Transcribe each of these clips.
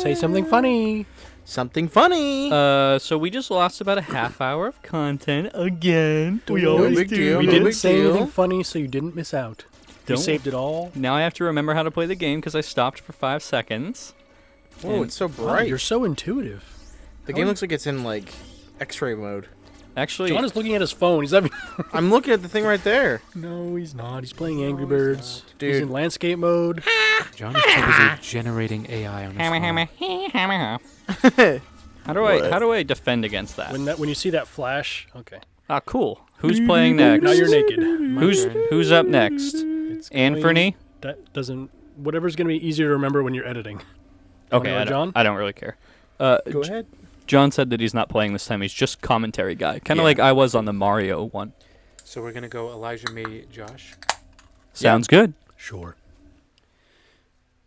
Say something funny. Something funny. So we just lost about a half hour of content again. We No always big do. deal, We no didn't big say deal. anything funny, so you didn't miss out. We Don't- saved it all. Now I have to remember how to play the game because I stopped for 5 seconds. Whoa, it's so Wow, bright. you're so intuitive. The game looks like it's in like X-ray mode. Actually, John is looking at his phone. He's having. I'm looking at the thing right there. No, he's not. He's playing Angry Birds. Dude. He's in landscape mode. John is too busy generating AI on his phone. how do I defend against that? When you see that flash, okay. Ah, cool. Who's playing next? Now you're naked. Who's up next? It's Anthony? That doesn't. Whatever's gonna be easier to remember when you're editing. Okay, Wanna go, John? I don't really care. Go ahead. John said that he's not playing this time. He's just commentary guy, kind of Yeah. like I was on the Mario one. So we're gonna go Elijah, me, Josh. Sounds good. Sure.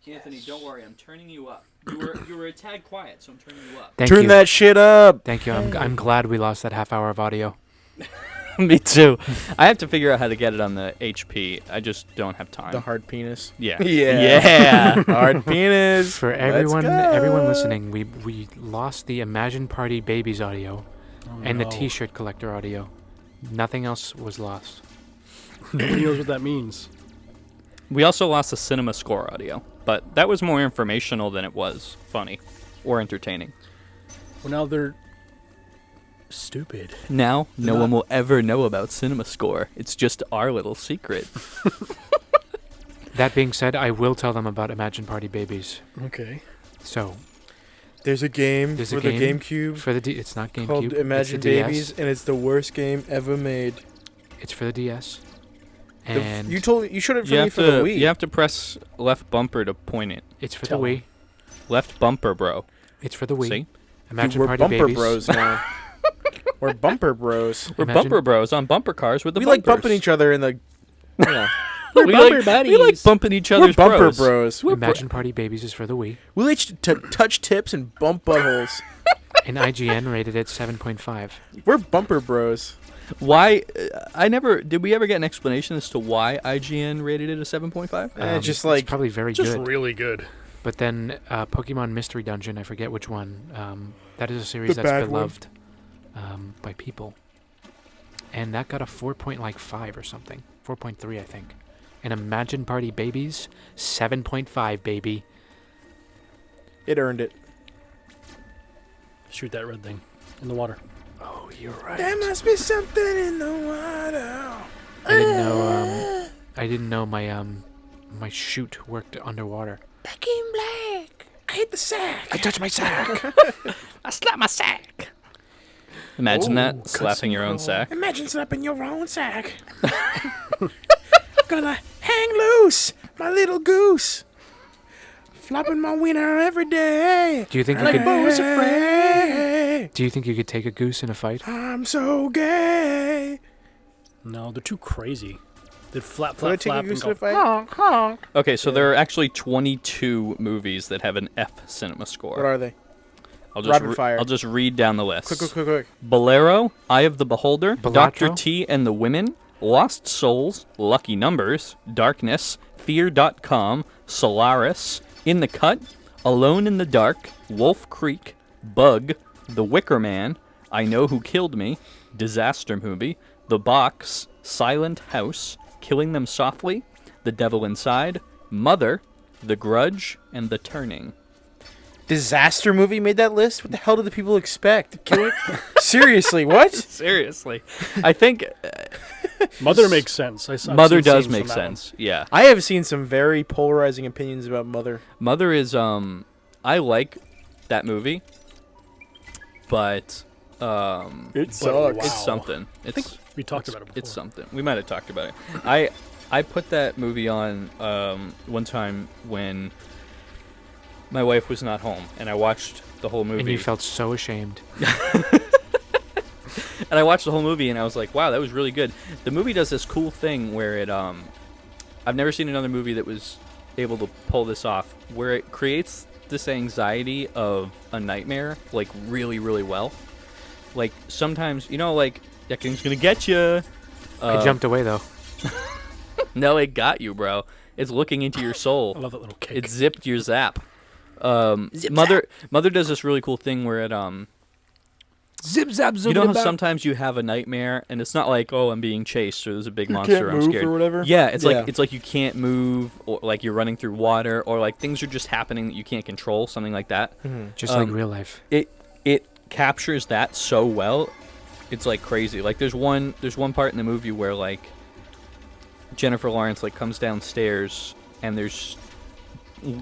Anthony, don't worry. I'm turning you up. You were a tad quiet, so I'm turning you up. Thank Turn you. that shit up. Thank you. I'm glad we lost that half hour of audio. Me too. I have to figure out how to get it on the HP. I just don't have time. The hard penis. Yeah. Yeah. Yeah. Hard penis. For Let's everyone go. listening, we lost the Imagine Party Babies audio and the no. T-shirt collector audio. Nothing else was lost. Nobody knows what that means. We also lost the cinema score audio, but that was more informational than it was funny or entertaining. Well, now they're stupid. Now, no Not- one will ever know about cinema score. It's just our little secret. That being said, I will tell them about Imagine Party Babies. Okay. So There's a game There's a for the game GameCube for the it's not GameCube. called it's Imagine the DS. Babies, and it's the worst game ever made. It's for the DS. The And you showed it for You me have for the to Wii. you have to press left bumper to point it. it's for Tell the Wii. 'em. Left bumper, bro. It's for the Wii. See? Imagine Dude, we're Party bumper Babies. bros now. We're bumper bros. We're Imagine- bumper bros on bumper cars with the We bumpers. like bumping each other in the. You know, We're we bumper like, buddies. We like bumping each we're other's bumper bros. bros. Imagine Party Babies is for the Wii. We like to touch tips and bump buttholes. And IGN rated it 7.5. We're bumper bros. Why? Did we ever get an explanation as to why IGN rated it a 7.5? Just it's like probably very Just good. really good. But then Pokemon Mystery Dungeon, I forget which one. That is a series The that's bad one. beloved by people. And that got a 4.5 or something. 4.3, I think. And Imagine Party Babies, 7.5, baby. it earned it. Shoot that red thing in the water. Oh, you're right. There must be something in the water. I didn't know my chute worked underwater. Back in black. I hit the sack. I touched my sack. I slapped my sack. Imagine Ooh, that, cut slapping some your own girl. sack. Imagine slapping your own sack. Gonna hang loose, my little goose. Flopping my wiener every day. Do you think you Like could? boys afraid. Do you think you could take a goose in a fight? I'm so gay. No, they're too crazy. They'd flap, Would I flap, take a flap, and goose go in a fight? honk, honk. Okay, so there are actually 22 movies that have an F cinema score. What are they? I'll just Rapid fire. I'll just read down the list. Quick. Bolero, Eye of the Beholder, Balatro? Dr. T and the Women, Lost Souls, Lucky Numbers, Darkness, Fear.com, Solaris, In the Cut, Alone in the Dark, Wolf Creek, Bug, The Wicker Man, I Know Who Killed Me, Disaster Movie, The Box, Silent House, Killing Them Softly, The Devil Inside, Mother, The Grudge, and The Turning. Disaster movie made that list? What the hell do the people expect? Seriously, what? Seriously. I think Mother makes sense. I've Mother seen does scenes make from that one. sense. Yeah. I have seen some very polarizing opinions about Mother. Mother is I like that movie, but It But sucks. wow. it's something. I think It's we talked about it before. it's something. We might have talked about it. I put that movie on one time when my wife was not home, and I watched the whole movie. And you felt so ashamed. And I watched the whole movie, and I was like, wow, that was really good. The movie does this cool thing where it I've never seen another movie that was able to pull this off, where it creates this anxiety of a nightmare, like, really, really well. Like, sometimes, like, that thing's gonna get you. I jumped away though. No, it got you, bro. It's looking into your I soul. love that little kick. It zipped your zap. Mother does this really cool thing where it Zip zap zoom. you know how sometimes you have a nightmare and it's not like, oh, I'm being chased or there's a big monster, I'm move scared or whatever. Yeah, it's like you can't move, or like you're running through water, or like things are just happening that you can't control, something like that. Just like real life. It captures that so well. It's like crazy. Like there's one part in the movie where like Jennifer Lawrence like comes downstairs and there's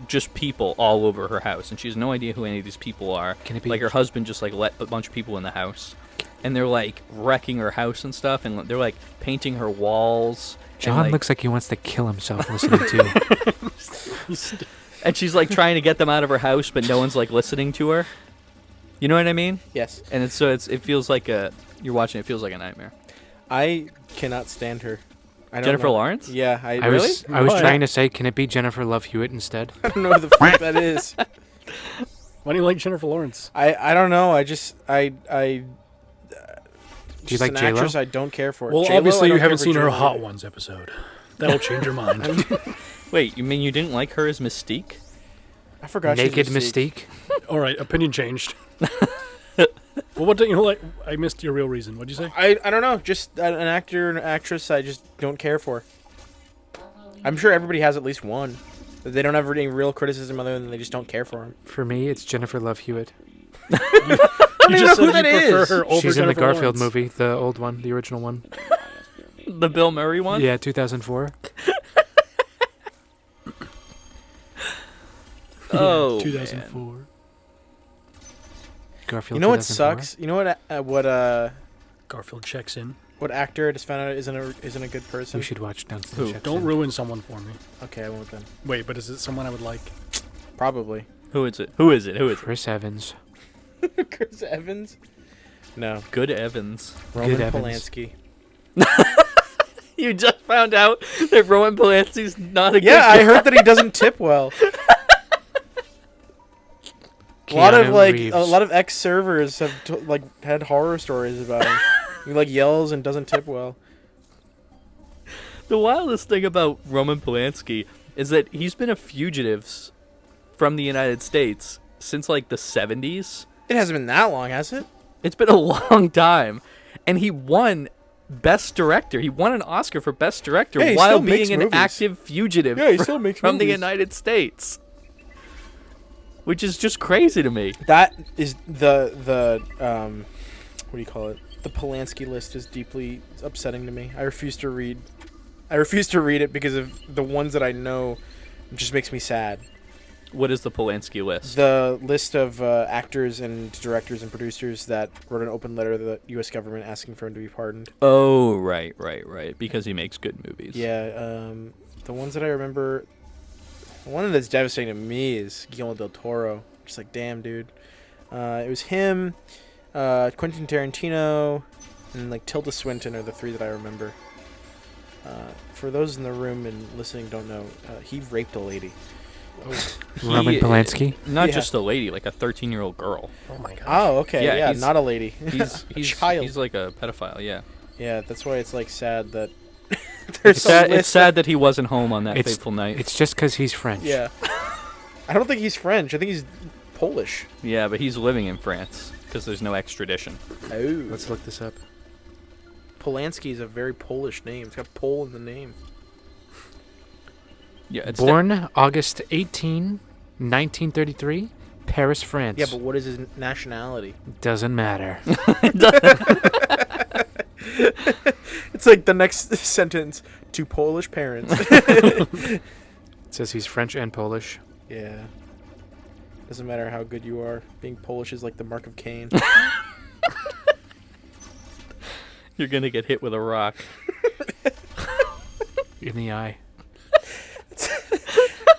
just people all over her house and she has no idea who any of these people are. Can it be like her husband just like let a bunch of people in the house and they're like wrecking her house and stuff and they're like painting her walls. John looks like he wants to kill himself listening to. And she's like trying to get them out of her house, but no one's like listening to her. You know what I mean? Yes. And it feels like you're watching. It feels like a nightmare. I cannot stand her. I don't Jennifer know. Lawrence? Yeah, I was trying to say, can it be Jennifer Love Hewitt instead? I don't know who the fuck that is. Why do you like Jennifer Lawrence? I don't know. I just Do you like an J-Lo? actress I don't care for. Well, J-Lo, obviously I don't you care haven't for seen her J-Lo. Hot Ones episode. That'll change your mind. Wait, you mean you didn't like her as Mystique? I forgot. Naked she's Mystique. All right, opinion changed. Well, what do you like? I missed your real reason. What'd you say? I don't know. Just an actor and actress I just don't care for. I'm sure everybody has at least one. They don't have any real criticism other than they just don't care for him. For me, it's Jennifer Love Hewitt. I don't even know who that is. She's in the Jennifer Garfield Lawrence. movie, the old one, the original one. The Bill Murray one? Yeah, 2004. Oh, 2004. Garfield. You know what 2004. sucks? You know what Garfield checks in. what actor I just found out isn't a good person? We should watch Dunstan Who? Jackson. Don't ruin someone for me. Okay, I won't then. Wait, but is it someone I would like? Probably. Who is it? Who is it? Who is it? Chris Evans. Chris Evans? No. Good Evans. Roman Evans. Polanski. You just found out that Roman Polanski's not a good Yeah, I heard that he doesn't tip well. A lot of Reeves. a lot of ex-servers have had horror stories about him. He yells and doesn't tip well. The wildest thing about Roman Polanski is that he's been a fugitive from the United States since the 70s. It hasn't been that long, has it? It's been a long time. And he won Best Director. He won an Oscar for Best Director Yeah, he while still makes being an movies. active fugitive Yeah, he still makes from the movies. United States. Which is just crazy to me. That is the what do you call it? The Polanski list is deeply upsetting to me. I refuse to read it because of the ones that I know. It just makes me sad. What is the Polanski list? The list of actors and directors and producers that wrote an open letter to the U.S. government asking for him to be pardoned. Oh, right. Because he makes good movies. Yeah, the ones that I remember, one that's devastating to me is Guillermo del Toro. Just damn, dude. It was him, Quentin Tarantino, and Tilda Swinton are the three that I remember. For those in the room and listening don't know, he raped a lady. Roman Polanski. Not Yeah. just a lady, like a 13-year-old girl. Oh my god. Oh, okay, Yeah, yeah, he's- not a lady. He's child. He's like a pedophile, yeah. Yeah, that's why it's sad that It's there's a sad, it's list sad that he wasn't home on that It's- fateful night. It's just because he's French. Yeah. I don't think he's French. I think he's Polish. Yeah, but he's living in France because there's no extradition. Oh. Let's look this up. Polanski is a very Polish name. It's got Pole in the name. Yeah, it's Born August 18, 1933, Paris, France. Yeah, but what is his nationality? Doesn't matter. It's the next sentence. To Polish parents. It says he's French and Polish. Yeah. Doesn't matter how good you are. Being Polish is like the mark of Cain. You're gonna get hit with a rock. In the eye.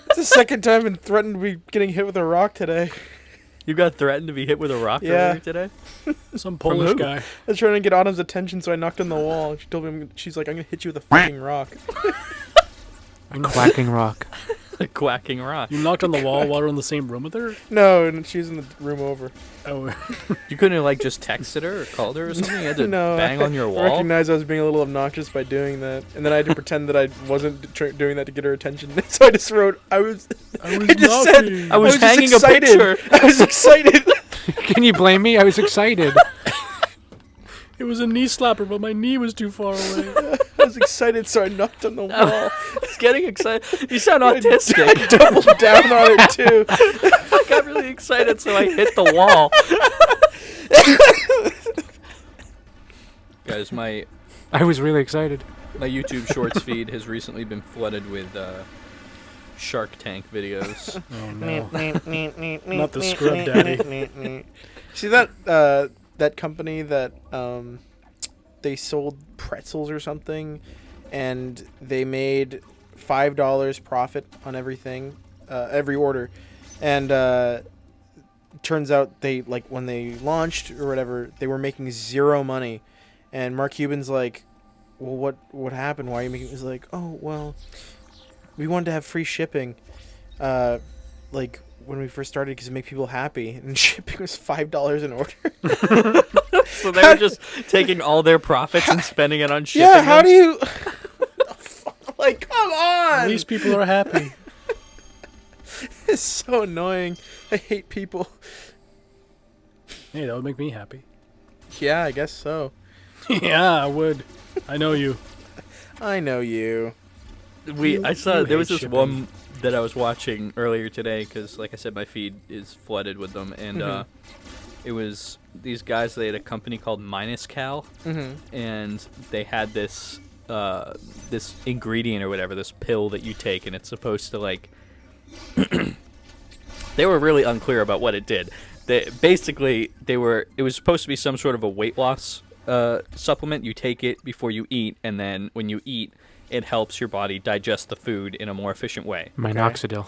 It's the second time I've been threatened to be getting hit with a rock today. You got threatened to be hit with a rock Yeah. earlier today? Some From Polish who? guy. I was trying to get Autumn's attention, so I knocked on the wall. And she told me, she's like, I'm going to hit you with a fucking rock. A quacking rock. A quacking rock. You knocked on the wall while we were in the same room with her? No, and she was in the room over. Oh, You couldn't have like just texted her or called her or something? You had to No, bang on your I wall? recognized I was being a little obnoxious by doing that, and then I had to pretend that I wasn't doing that to get her attention. So I just wrote, I was just said, knocking. I was just hanging a excited. picture. I was excited. Can you blame me? I was excited. It was a knee slapper, but my knee was too far away. I was excited, so I knocked on the wall. It's getting excited. You sound autistic. I doubled down on it too. I got really excited, so I hit the wall. Guys, my I was really excited. YouTube Shorts feed has recently been flooded with Shark Tank videos. Oh no. Not the scrub daddy. See that company that they sold pretzels or something, and they made $5 profit on everything, every order, and turns out they, like, when they launched or whatever, they were making zero money, and Mark Cuban's like, well, what happened? Why are you making? He's like, oh well, we wanted to have free shipping, like when we first started, because it make people happy, and shipping was $5 an order. So they were just taking all their profits and spending it on shipping. Yeah, how them? do you? Like, come on! At least people are happy. It's so annoying. I hate people. Hey, that would make me happy. Yeah, I guess so. Yeah, I would. I know you. I know you. I saw you there was hate this shipping. one that I was watching earlier today because, like I said, my feed is flooded with them, and it was these guys. They had a company called Minus Cal, and they had this this ingredient or whatever, this pill that you take, and it's supposed to, like. They were really unclear about what it did. It was supposed to be some sort of a weight loss supplement. You take it before you eat, and then when you eat, it helps your body digest the food in a more efficient way. Minoxidil.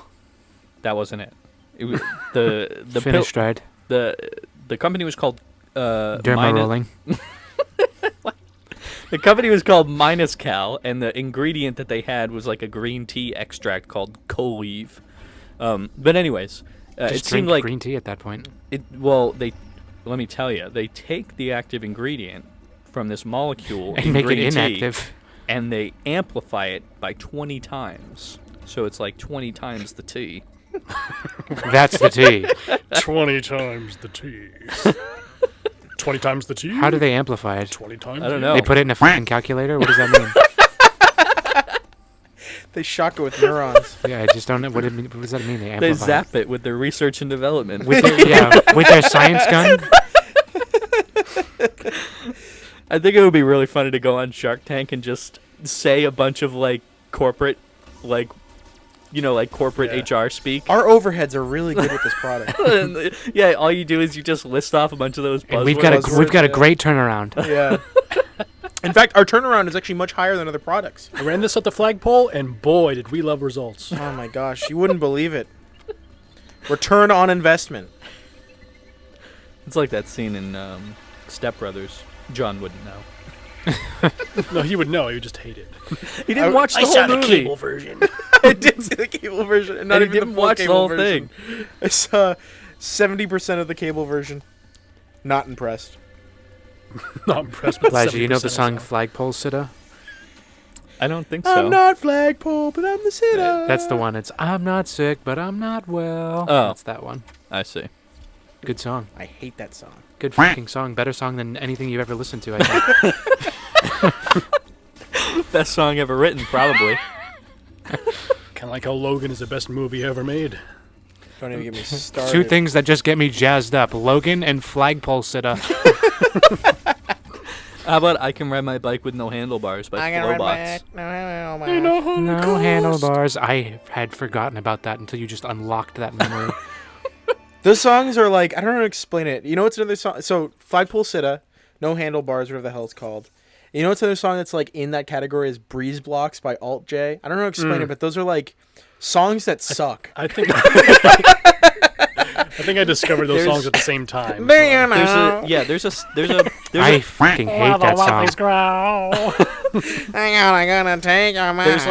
That wasn't it. It was the Finished pill, Dread. the company was called Derma rolling. The company was called Minus Cal, and the ingredient that they had was like a green tea extract called Colive. But anyways, it Just seemed drink like green tea at that point. let me tell you, they take the active ingredient from this molecule And in make it green tea, inactive. and they amplify it by 20 times. So it's like 20 times the tea. That's the tea. 20 times the tea. 20 times the tea? How do they amplify it? 20 times? I don't know. They put it in a fucking calculator? What does that mean? They shock it with neurons. Yeah, I just don't know. What does that mean? They amplify They it? zap it with their research and development. With their science gun? I think it would be really funny to go on Shark Tank and just say a bunch of like corporate, like, you know, like corporate HR speak. Our overheads are really good with this product. And, yeah, all you do is you just list off a bunch of those buzzwords. And we've got a yeah. great turnaround. Yeah. In fact, our turnaround is actually much higher than other products. I ran this at the flagpole, and boy, did we love results. Oh my gosh, you wouldn't believe it. Return on investment. It's like that scene in Step Brothers. John wouldn't know. No, he would know. He would just hate it. He didn't watch the whole movie. version. I did see the cable version, and not And he even didn't the full watch the cable whole version. I saw 70% of the cable version. Not impressed. Not impressed with Elijah, you know 70% the or song so. Flagpole Sitta? I don't think so. I'm not flagpole, but I'm the sitter. That's the one. It's I'm not sick, but I'm not well. Oh. That's that one. I see. Good song. I hate that song. Good fucking song. Better song than anything you've ever listened to, I think. Best song ever written, probably. Kind of like how Logan is the best movie ever made. Don't even get me started. Two things that just get me jazzed up. Logan and Flagpole Sitta. How about I Can Ride My Bike with No Handlebars by Flowbox? No handlebars. I had forgotten about that until you just unlocked that memory. Those songs are like, I don't know how to explain it. You know what's another song? So, Flagpole Sitta, No Handlebars, whatever the hell it's called. You know what's another song that's like in that category is Breeze Blocks by Alt J? I don't know how to explain it, but those are like songs that suck. I think I think I discovered those songs at the same time. There's a I fucking hate that song. Hang on, I'm gonna take your money. There's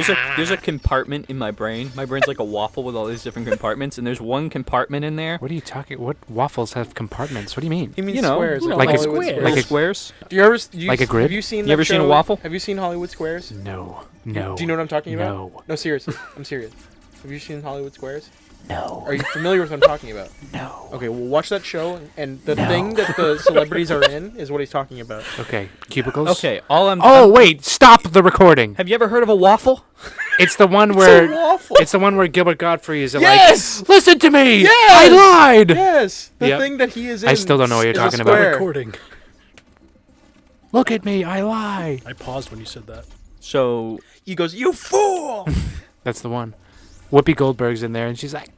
like there's a compartment in my brain. My brain's like a waffle with all these different compartments, and there's one compartment in there. What are you talking? What waffles have compartments? What do you mean? He means You know, squares. you know, like a Hollywood square. Squares. Like squares. Do you ever Like a grid? Have you seen? You ever that seen a show? waffle? Have you seen Hollywood Squares? No. Do you know what I'm talking about? No. No, seriously. I'm serious. Have you seen Hollywood Squares? No. Are you familiar with what I'm talking about? No. Okay, well, watch that show, and the No. thing that the celebrities are in is what he's talking about. Okay. Cubicles. Okay, all I'm. Oh wait! Stop the recording. Have you ever heard of a waffle? It's the one It's where. a waffle. It's the one where Gilbert Gottfried is Yes! like, listen to me. Yes! I lied. Yes, the Yep. thing that he is in. I still don't know what you're is a talking about. square. Recording. Look at me. I lie. I paused when you said that. So He goes, "You fool!" That's the one. Whoopi Goldberg's in there, and she's like,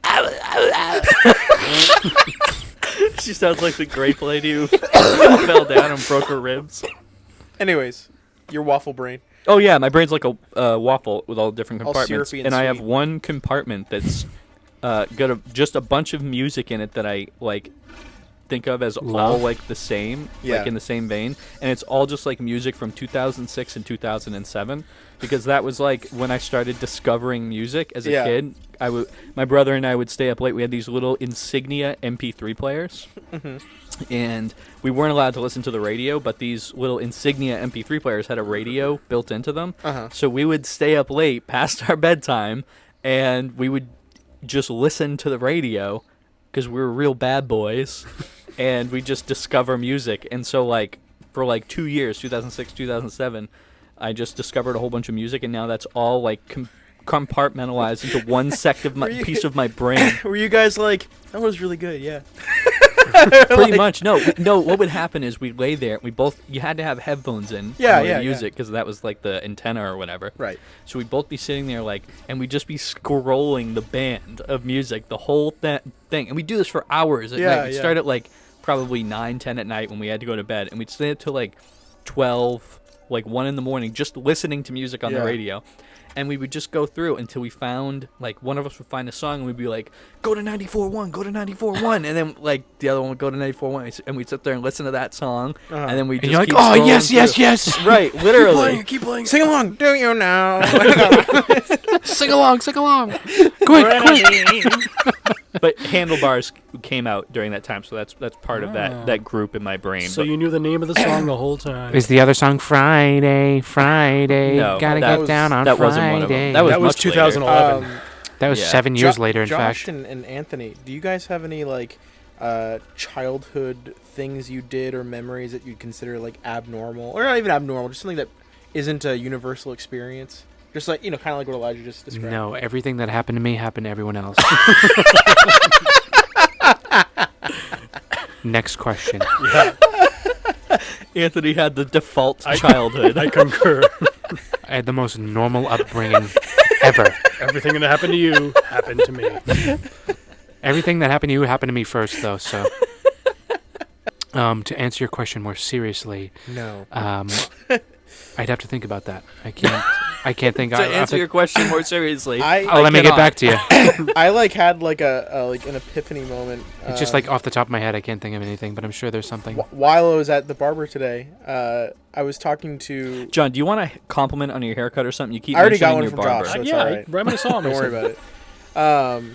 she sounds like the grape lady who fell down and broke her ribs. Anyways, your waffle brain. Oh yeah, my brain's like a waffle with all different All compartments, syrupy and and I have sweet. one compartment that's just a bunch of music in it that I like think of as all Love? like the same, Yeah. like in the same vein, and it's all just like music from 2006 and 2007 because that was like when I started discovering music as a Yeah. kid. My brother and I would stay up late. We had these little Insignia MP3 players. And we weren't allowed to listen to the radio, but these little Insignia MP3 players had a radio built into them. Uh-huh. So we would stay up late past our bedtime, and we would just listen to the radio because we were real bad boys, and we just discover music. And so, like, for like 2 years, 2006, 2007, I just discovered a whole bunch of music, and now that's all like compartmentalized into one piece of my brain. Were you guys like, that was really good? Yeah. Pretty much. No. What would happen is we'd lay there. You had to have headphones in Yeah, in order yeah, to use yeah. it because that was like the antenna or whatever. Right. So we'd both be sitting there like, and we'd just be scrolling the band of music, the whole thing, and we'd do this for hours at Yeah, night. We'd yeah. start at like probably 9, 10 at night when we had to go to bed, and we'd stay up till like 12, like 1 in the morning, just listening to music on the Yeah. radio. And we would just go through until we found, like, one of us would find a song and we'd be like, go to 94.1, go to 94.1. And then, like, the other one would go to 94.1. And we'd sit there and listen to that song. Uh-huh. And then we'd and just you're like, keep oh scrolling yes, yes, through. yes. Right, literally. Keep playing. Sing along. Do you know? Sing along, sing along. Quick. But Handlebars came out during that time, so that's part of Ah. that group in my brain. So But you knew the name of the song the whole time. Is the other song Friday, Friday? No, Gotta that get was- down on that Friday. wasn't one of them. That was That was much later. 2011. That was Yeah. 7 years later, in Josh fact. and Anthony, do you guys have any like childhood things you did or memories that you'd consider like abnormal, or not even abnormal, just something that isn't a universal experience? Just like, you know, kind of like what Elijah just described. No, everything that happened to me happened to everyone else. Next question. Anthony had the default I- childhood. I concur. I had the most normal upbringing ever. Everything that happened to you happened to me. Everything that happened to you happened to me first, though. So, to answer your question more seriously, No. I'd have to think about that. I can't think. To answer your question more seriously, I let me get cannot. back to you. I like had like a like an epiphany moment. It's just like off the top of my head, I can't think of anything, but I'm sure there's something. While I was at the barber today, I was talking to. John, do you want a compliment on your haircut or something? You keep I already got mentioning one your from barber. Josh. So it's yeah, all right. right when I saw him. Don't I worry said, about it.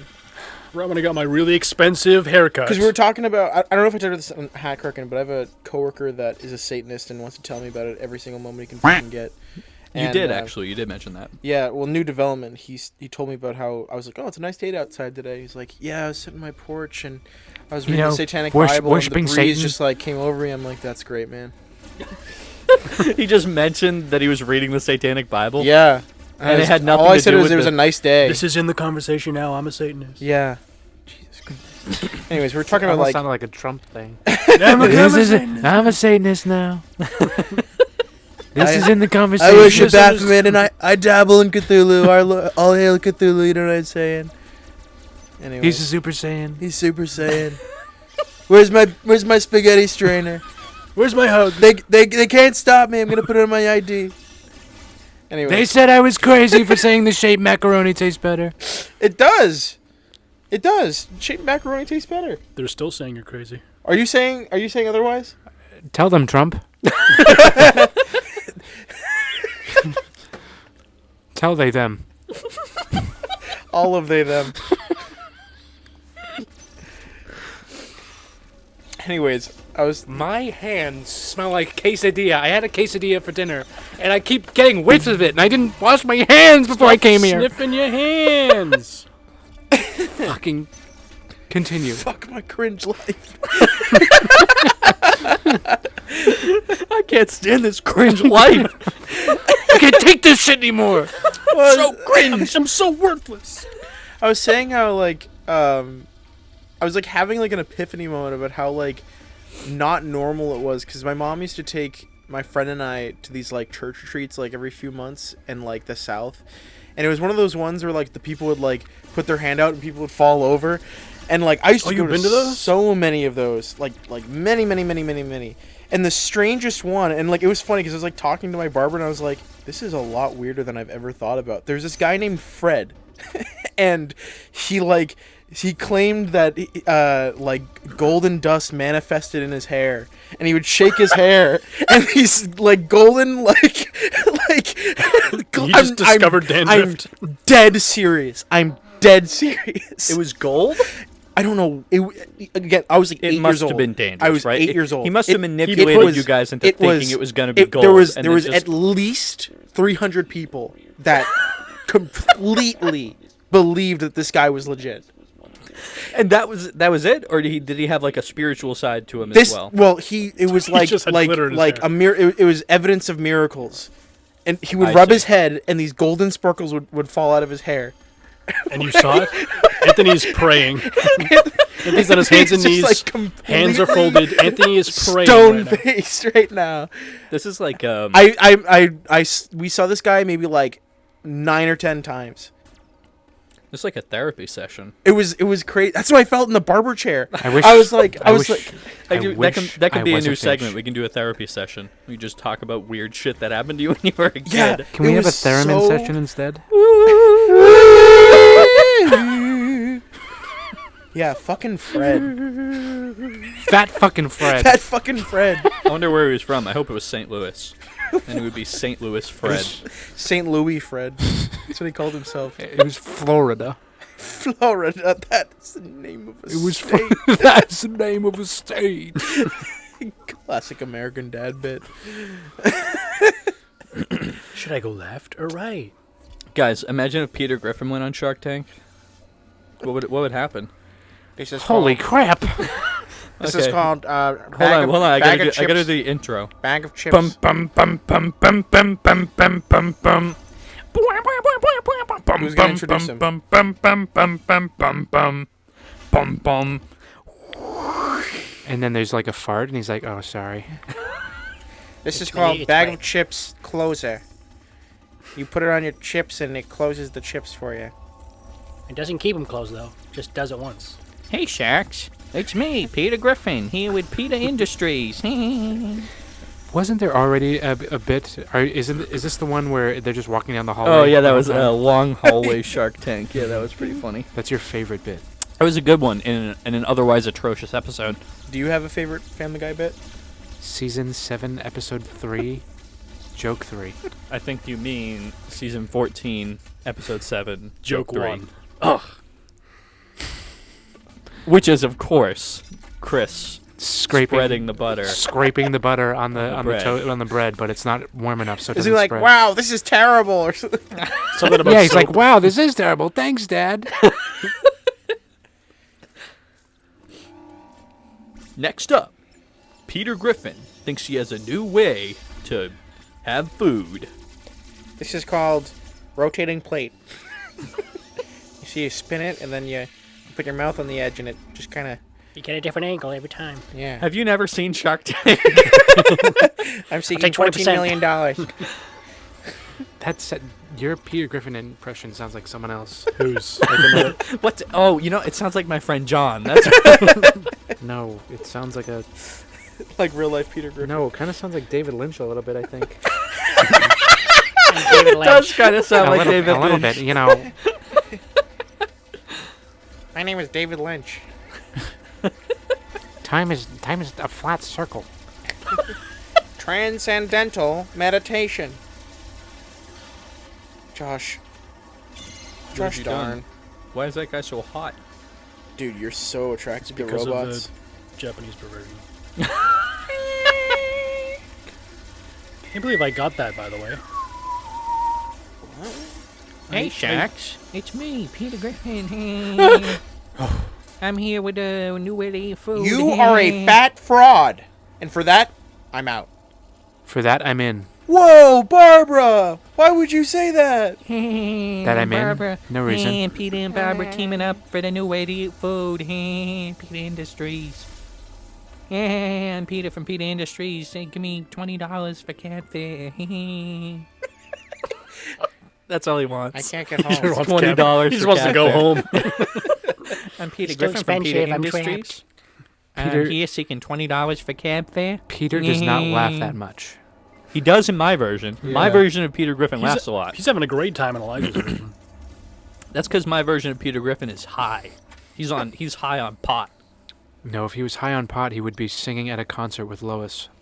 Right when I got my really expensive haircut. Because we were talking about, I don't know if I told you this on Hat Kraken, but I have a coworker that is a Satanist and wants to tell me about it every single moment he can fucking get. You And, did actually. You did mention that. Yeah, well, new development. He told me about how I was like, oh, it's a nice day outside today. He's like, yeah, I was sitting on my porch and I was reading the Satanic Bible worshiping and the breeze Satan. just like came over me. I'm like, that's great, man. He just mentioned that he was reading the Satanic Bible. Yeah. And it had nothing All I to said do was with it was the- a nice day. This is in the conversation now. I'm a Satanist. Yeah. Jesus Christ. Anyways, we were talking about Almost like sounded like a Trump thing. I'm I'm a Satanist now. This is in the I conversation. worship Baphomet and I dabble in Cthulhu. All hail Cthulhu. You know what I'm saying? Anyway, He's a Super Saiyan. he's Super Saiyan. Where's my spaghetti strainer? Where's my hug? They can't stop me. I'm gonna put it on my ID. Anyway, They said I was crazy for saying the shape macaroni tastes better. it does. It does. Shaped macaroni tastes better. They're still saying you're crazy. Are you saying otherwise? Tell them, Trump. Tell they them. All of they them. Anyways, My hands smell like quesadilla. I had a quesadilla for dinner, and I keep getting whiffs of it, and I didn't wash my hands before I came here. Sniffing your hands. Fucking continue. fuck my cringe life. I can't stand this cringe life. I can't take this shit anymore. So cringe. I'm so worthless. I was saying how like I was like having like an epiphany moment about how like not normal it was, because my mom used to take my friend and I to these like church retreats like every few months in like the South, and it was one of those ones where like the people would like put their hand out and people would fall over, and like I used to go you've to been to those? so many of those, like many, and the strangest one, and like it was funny because I was like talking to my barber and I was like, this is a lot weirder than I've ever thought about. There's this guy named Fred, and he claimed that like golden dust manifested in his hair, and he would shake his hair, and he's like golden, like You just discovered dandruff. I'm dead serious. It was gold? I don't know. Again, I was like 8 It must years old. have been dangerous, I was right? 8 years old. He must have It manipulated you guys into thinking it was going to be gold. There was and then just- at least 300 people that completely believed that this guy was legit. And that was it, or did he have like a spiritual side to him as well? Well, it was like just had glitter in his hair. it was evidence of miracles, and he would I rub see. his head, and these golden sparkles would fall out of his hair. And you saw it? Anthony's praying. Anthony's on his hands and He's knees. just, like, Hands are completely folded. Anthony is praying. Stone right now. faced right now. This is like We saw this guy maybe like 9 or 10 times. it's like a therapy session. It was crazy. That's what I felt in the barber chair. I wish. I was like, That could be a was new fish. segment. We can do a therapy session. We just talk about weird shit that happened to you when you were a kid. Yeah. Can we It have a was theremin so- session instead? Yeah, fucking Fred. Fat fucking Fred. That fucking Fred. I wonder where he was from. I hope it was St. Louis. And it would be St. Louis Fred. St. Louis Fred. That's what he called himself. It was Florida. Florida. That's the name of a It was. state. That's the name of a state. Classic American dad bit. Should I go left or right? Guys, imagine if Peter Griffin went on Shark Tank. What would happen? This is Holy crap! This Okay. is called Hold on. I gotta do the intro. Bag of chips. Bum bum bum bum bum bum bum bum bum bum. Who's gonna introduce him? Bum bum bum bum bum bum bum bum bum. And then there's like a fart, and he's like, "Oh, sorry." This is It's called me, it's bag my- of chips closer. You put it on your chips and it closes the chips for you. It doesn't keep him closed, though. Just does it once. Hey Sharks, it's me, Peter Griffin, here with Peter Industries. Wasn't there already a bit? Is this the one where they're just walking down the hallway? Oh yeah, that the was whole a time? long hallway Shark Tank. Yeah, that was pretty funny. That's your favorite bit. It was a good one in an otherwise atrocious episode. Do you have a favorite Family Guy bit? Season 7, episode 3, joke 3. I think you mean season 14, episode 7, Joke 3. 1. Ugh. Which is, of course, Chris spreading the butter. Scraping the butter on the bread. on the bread, but it's not warm enough, so it Is doesn't he like, spread. wow, this is terrible, or something? Something about Yeah, he's soap. like, wow, this is terrible. Thanks, Dad. Next up, Peter Griffin thinks he has a new way to have food. This is called rotating plate. You see, you spin it, and then you put your mouth on the edge, and it just kind of, You get a different angle every time. yeah. Have you never seen Shark Tank? I'm seeking take $14 20%. million. That's your Peter Griffin impression sounds like someone else. Who's? What? Oh, it sounds like my friend John. That's No, it sounds like a. Like real life Peter Griffin. No, it kind of sounds like David Lynch a little bit. I think. David does Lynch. kind of sound a like little, David a little Lynch. bit, you know. My name is David Lynch. Time is a flat circle. Transcendental meditation. Josh. What Josh have you done? darn. Why is that guy so hot? Dude, you're so attracted to Because robots. of the Japanese perversion. Can't believe I got that, by the way. Hey, Sharks. It's me, Peter Griffin. I'm here with a new way food. You are a fat fraud. And for that, I'm out. For that, I'm in. Whoa, Barbara! Why would you say that? That I'm in? No reason. And Peter and Barbara teaming up for the new way to eat food. Peter Industries. I'm Peter from Peter Industries. Say, give me $20 for cat fare. That's all he wants. I can't get He just home. wants $20 cat- He just for wants to cat go fare. home. I'm Peter It's too Griffin from Peter expensive, I'm Industries. Peter- I'm here seeking $20 for cab fare. Peter does not laugh that much. He does in my version. My Yeah. version of Peter Griffin He's laughs a lot. He's having a great time in Elijah's version. That's because my version of Peter Griffin is high. He's high on pot. No, if he was high on pot, he would be singing at a concert with Lois.